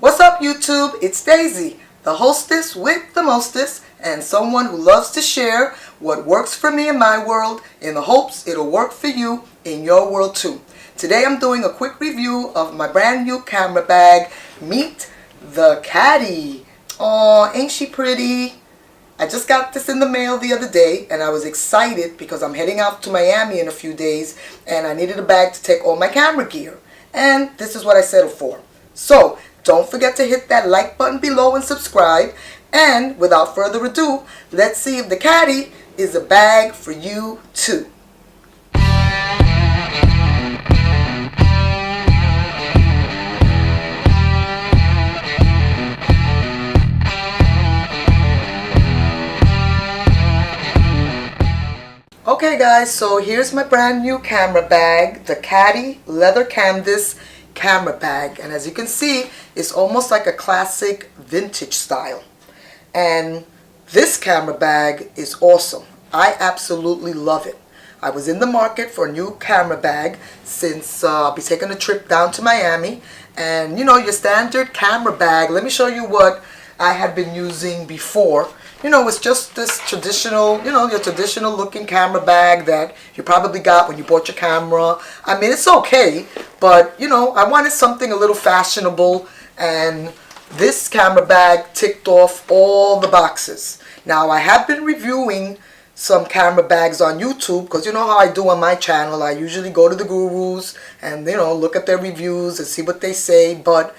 What's up, YouTube? It's Daisy, the hostess with the mostest, and someone who loves to share what works for me in my world in the hopes it'll work for you in your world too. Today I'm doing a quick review of my brand new camera bag. Meet the Kattee. Aw, ain't she pretty? I just got this in the mail the other day and I was excited because I'm heading out to Miami in a few days and I needed a bag to take all my camera gear. And this is what I settled for. So, don't forget to hit that like button below and subscribe. And without further ado, let's see if the Kattee is a bag for you too. Okay guys, so here's my brand new camera bag, the Kattee leather canvas camera bag, and as you can see, it's almost like a classic vintage style. And this camera bag is awesome. I absolutely love it. I was in the market for a new camera bag since I'll be taking a trip down to Miami, and you know, your standard camera bag, let me show you what I had been using before. You know, it's just this traditional, you know, your traditional looking camera bag that you probably got when you bought your camera. I mean, it's okay, but you know, I wanted something a little fashionable, and this camera bag ticked off all the boxes. Now, I have been reviewing some camera bags on YouTube because you know how I do on my channel. I usually go to the gurus and, you know, look at their reviews and see what they say, but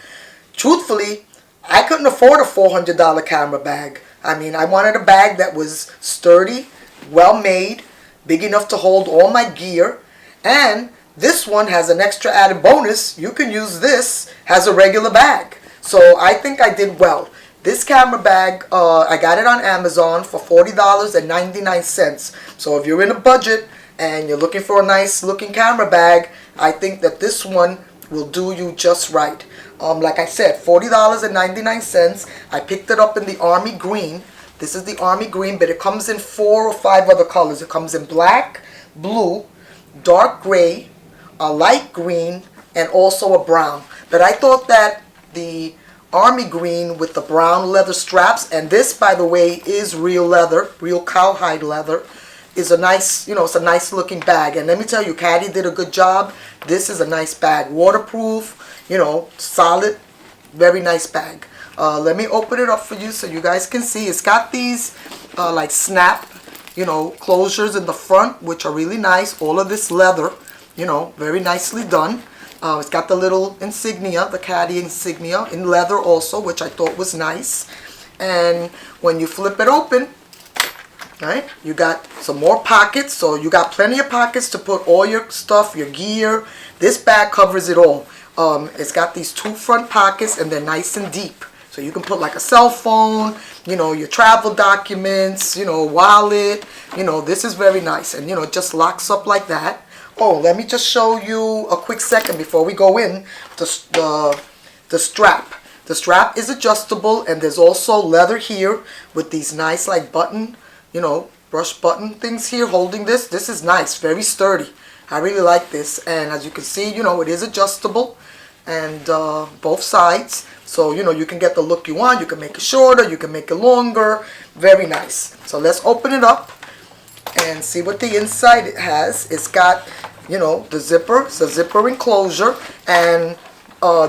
truthfully, I couldn't afford a $400 camera bag. I mean, I wanted a bag that was sturdy, well made, big enough to hold all my gear, and this one has an extra added bonus. You can use this as a regular bag. So I think I did well. This camera bag, I got it on Amazon for $40.99. So if you're in a budget and you're looking for a nice looking camera bag, I think that this one will do you just right. Like I said, $40.99. I picked it up in the army green. This is the army green, but it comes in 4 or 5 other colors. It comes in black, blue, dark gray, a light green, and also a brown. But I thought that the army green with the brown leather straps, and this, by the way, is real leather, real cowhide leather, is a nice, you know, it's a nice looking bag. And let me tell you, Kattee did a good job. This is a nice bag, waterproof, you know, solid, very nice bag. Let me open it up for you so you guys can see. It's got these like snap, you know, closures in the front, which are really nice. All of this leather, you know, very nicely done. It's got the little insignia, the Kattee insignia in leather also, which I thought was nice. And when you flip it open, right, you got some more pockets. So you got plenty of pockets to put all your stuff, your gear. This bag covers it all. It's got these 2 front pockets and they're nice and deep. So you can put like a cell phone, you know, your travel documents, you know, wallet. You know, this is very nice. And, you know, it just locks up like that. Oh, let me just show you a quick second before we go in. The strap. The strap is adjustable, and there's also leather here with these nice like button, you know, brush button things here holding this. This is nice, very sturdy. I really like this, and as you can see, you know, it is adjustable, and both sides. So, you know, you can get the look you want. You can make it shorter, you can make it longer. Very nice. So let's open it up and see what the inside it has. It's got, you know, the zipper. It's a zipper enclosure, and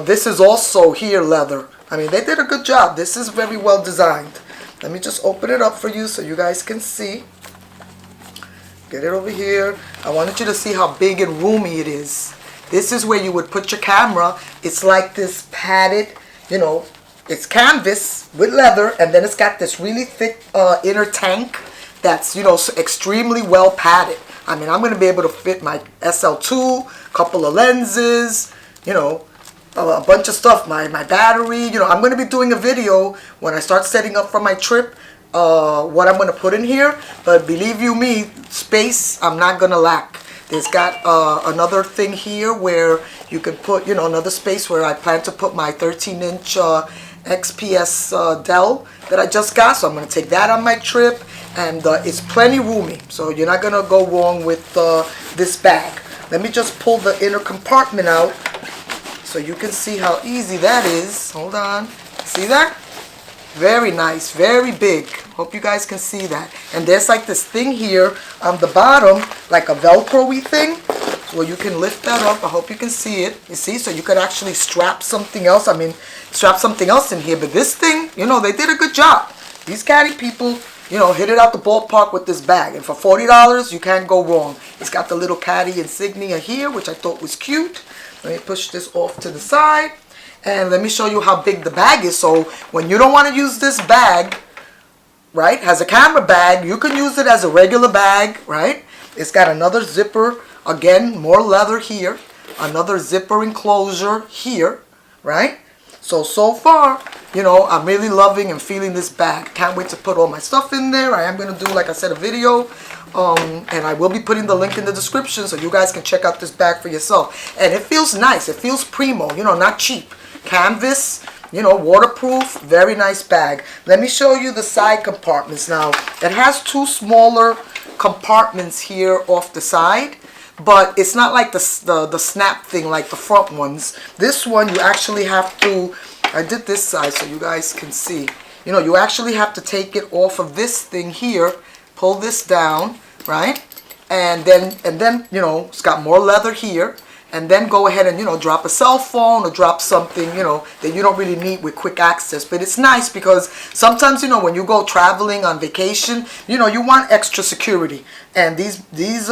this is also here leather. I mean, they did a good job. This is very well designed. Let me just open it up for you so you guys can see. Get it over here. I wanted you to see how big and roomy it is. This is where you would put your camera. It's like this padded, you know, it's canvas with leather, and then it's got this really thick inner tank that's, you know, extremely well padded. I mean, I'm going to be able to fit my SL2, couple of lenses, you know, a bunch of stuff, my battery. You know, I'm going to be doing a video when I start setting up for my trip, what I'm going to put in here. But believe you me, space I'm not going to lack. There's got another thing here where you can put, you know, another space where I plan to put my 13-inch XPS Dell that I just got. So I'm going to take that on my trip, and it's plenty roomy. So you're not going to go wrong with this bag. Let me just pull the inner compartment out so you can see how easy that is. Hold on. See that? Very nice, very big. Hope you guys can see that. And there's like this thing here on the bottom, like a Velcro-y thing. So you can lift that up. I hope you can see it. You see? So you could actually strap something else. I mean, strap something else in here. But this thing, you know, they did a good job. These Kattee people, you know, hit it out the ballpark with this bag. And for $40, you can't go wrong. It's got the little Kattee insignia here, which I thought was cute. Let me push this off to the side. And let me show you how big the bag is. So when you don't want to use this bag, right, as a camera bag, you can use it as a regular bag, right? It's got another zipper. Again, more leather here. Another zipper enclosure here, right? So far, you know, I'm really loving and feeling this bag. Can't wait to put all my stuff in there. I am going to do, like I said, a video. And I will be putting the link in the description so you guys can check out this bag for yourself. And it feels nice. It feels primo, you know, not cheap. Canvas, you know, waterproof, very nice bag. Let me show you the side compartments now. It has two smaller compartments here off the side, but it's not like the snap thing like the front ones. This one you actually have to, I did this side so you guys can see. You know, you actually have to take it off of this thing here, pull this down, right? And then you know, it's got more leather here. And then go ahead and, you know, drop a cell phone or drop something, you know, that you don't really need with quick access. But it's nice because sometimes, you know, when you go traveling on vacation, you know, you want extra security. And these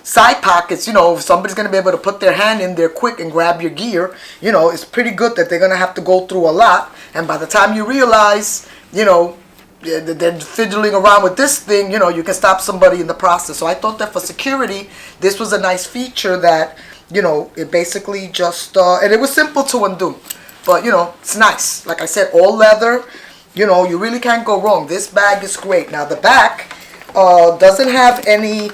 side pockets, you know, if somebody's going to be able to put their hand in there quick and grab your gear, you know, it's pretty good that they're going to have to go through a lot. And by the time you realize, you know, they're fiddling around with this thing, you know, you can stop somebody in the process. So I thought that for security, this was a nice feature that, you know, it basically just, and it was simple to undo. But, you know, it's nice. Like I said, all leather, you know, you really can't go wrong. This bag is great. Now, the back doesn't have any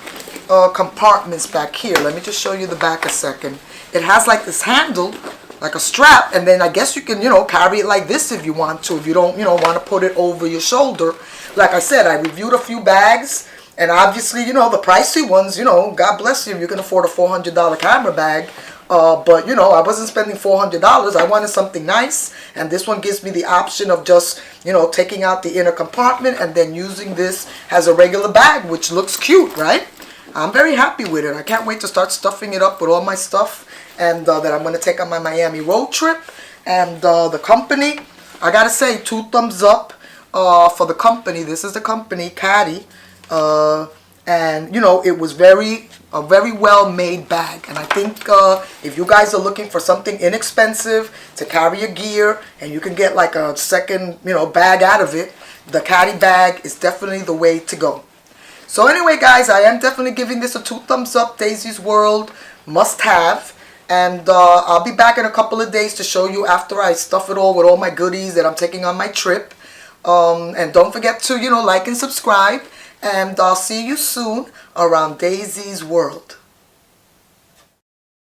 compartments back here. Let me just show you the back a second. It has like this handle, like a strap, and then I guess you can, you know, carry it like this if you want to, if you don't, you know, want to put it over your shoulder. Like I said, I reviewed a few bags. And obviously, you know, the pricey ones, you know, God bless you, you can afford a $400 camera bag. But, you know, I wasn't spending $400. I wanted something nice. And this one gives me the option of just, you know, taking out the inner compartment and then using this as a regular bag, which looks cute, right? I'm very happy with it. I can't wait to start stuffing it up with all my stuff and that I'm going to take on my Miami road trip. And the company, I got to say, 2 thumbs up for the company. This is the company, Kattee. And you know, it was a very well made bag, and I think if you guys are looking for something inexpensive to carry your gear and you can get like a second, you know, bag out of it, the Kattee bag is definitely the way to go. So anyway guys, I am definitely giving this a 2 thumbs up. Daisy's World must have. And I'll be back in a couple of days to show you after I stuff it all with all my goodies that I'm taking on my trip. And don't forget to, you know, like and subscribe. And I'll see you soon around Daisy's World.